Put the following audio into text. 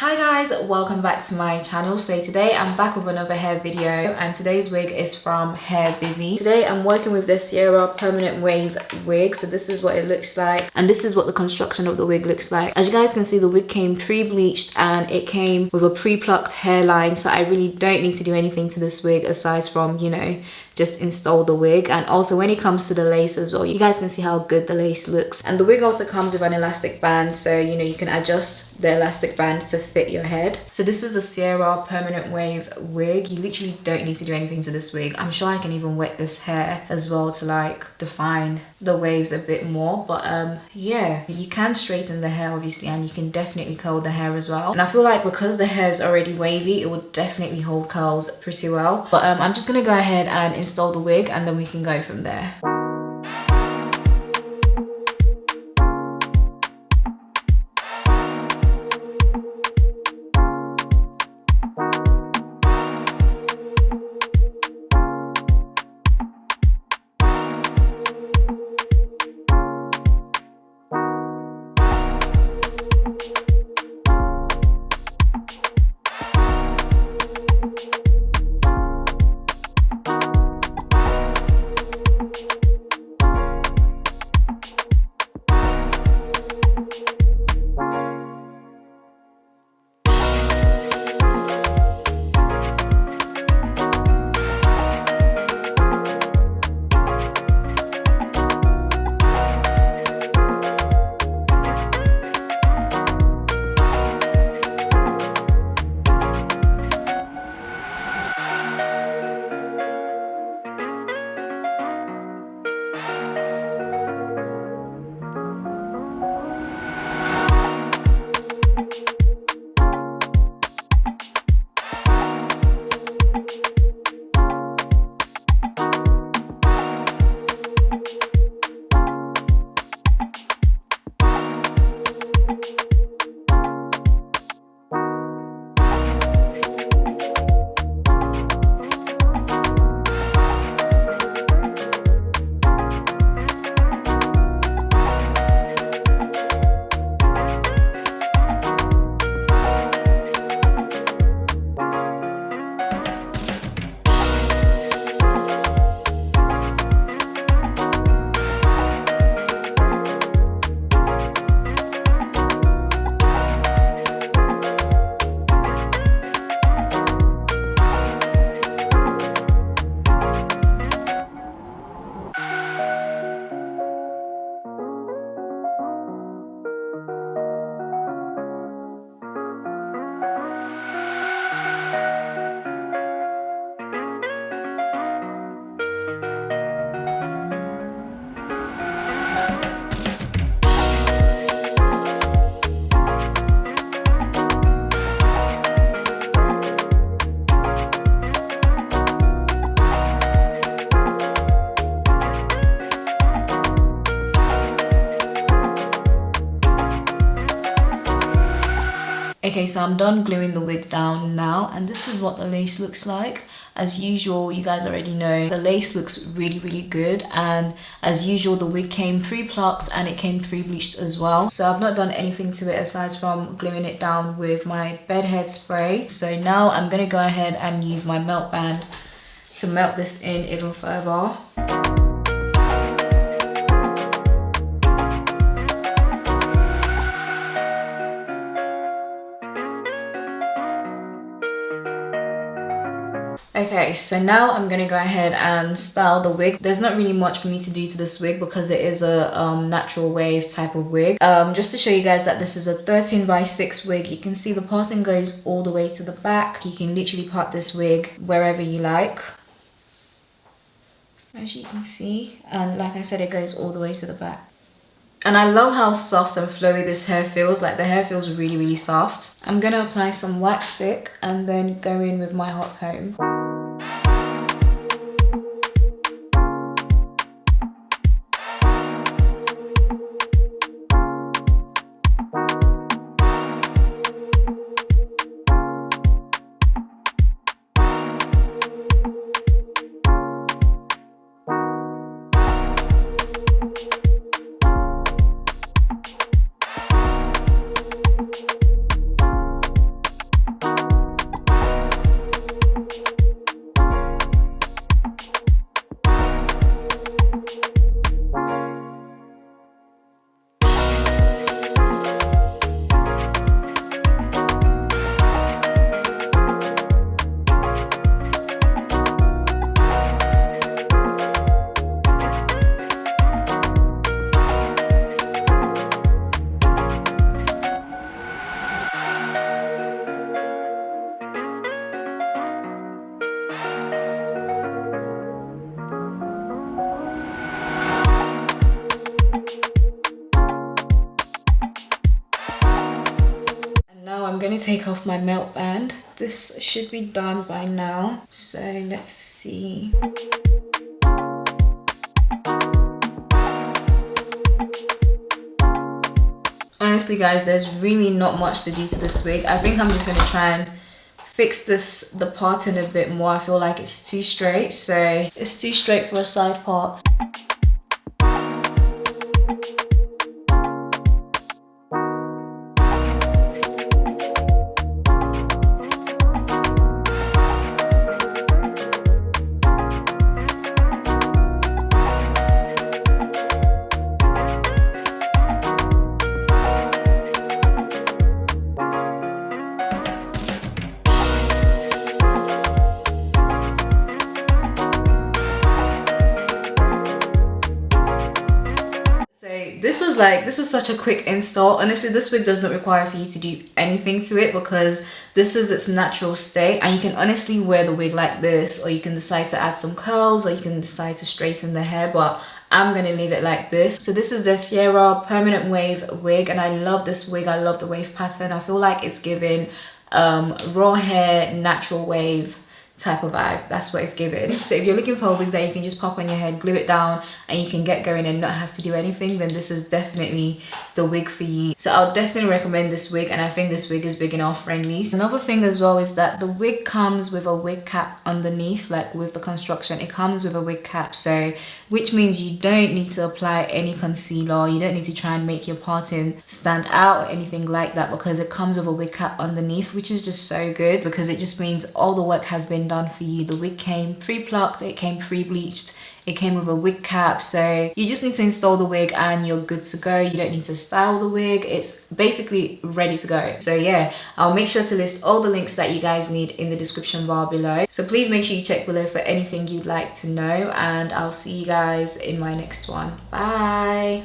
Hi guys, welcome back to my channel. So today I'm back with another hair video, and today's wig is from Hairvivi. Today I'm working with the Sierra permanent wave wig. So this is what it looks like, and this is what the construction of the wig looks like. As you guys can see, the wig came pre-bleached and it came with a pre-plucked hairline, so I really don't need to do anything to this wig aside from, you know, just install the wig. And also when it comes to the lace as well, you guys can see how good the lace looks. And the wig also comes with an elastic band, so you know you can adjust the elastic band to fit your head. So this is the Sierra permanent wave wig. You literally don't need to do anything to this wig. I'm sure I can even wet this hair as well to like define the waves a bit more, but yeah, you can straighten the hair obviously, and you can definitely curl the hair as well. And I feel like because the hair is already wavy, it would definitely hold curls pretty well. But I'm just gonna go ahead and install the wig and then we can go from there. Okay, so I'm done gluing the wig down now, and this is what the lace looks like. As usual, you guys already know the lace looks really good, and as usual the wig came pre-plucked and it came pre-bleached as well. So I've not done anything to it aside from gluing it down with my bedhead spray. So now I'm gonna go ahead and use my melt band to melt this in even further. Okay, so now I'm gonna go ahead and style the wig. There's not really much for me to do to this wig because it is a natural wave type of wig. Just to show you guys that this is a 13x6 wig, you can see the parting goes all the way to the back. You can literally part this wig wherever you like, as you can see, and like I said, it goes all the way to the back. And I love how soft and flowy this hair feels. Like the hair feels really soft. I'm gonna apply some wax stick and then go in with my hot comb. take off my melt band. This should be done by now, so let's see. Honestly guys, there's really not much to do to this wig. I think I'm just going to try and fix the parting a bit more. I feel like it's too straight, so it's too straight for a side part. This was such a quick install. Honestly, this wig does not require for you to do anything to it because this is its natural state, and you can honestly wear the wig like this, or you can decide to add some curls, or you can decide to straighten the hair, but I'm gonna leave it like this. So this is the Sierra permanent wave wig, and I love this wig. I love the wave pattern. I feel like it's giving raw hair, natural wave type of vibe. That's what it's giving. So if you're looking for a wig that you can just pop on your head, glue it down, and you can get going and not have to do anything, then this is definitely the wig for you. So I'll definitely recommend this wig, and I think this wig is beginner friendly. Another thing as well is that the wig comes with a wig cap underneath, like with the construction, it comes with a wig cap, so which means you don't need to apply any concealer, you don't need to try and make your parting stand out or anything like that, because it comes with a wig cap underneath, which is just so good because it just means all the work has been done for you. The wig came pre-plucked, it came pre-bleached, it came with a wig cap, so you just need to install the wig and you're good to go. You don't need to style the wig, it's basically ready to go. So yeah, I'll make sure to list all the links that you guys need in the description bar below, so please make sure you check below for anything you'd like to know, and I'll see you guys in my next one. Bye.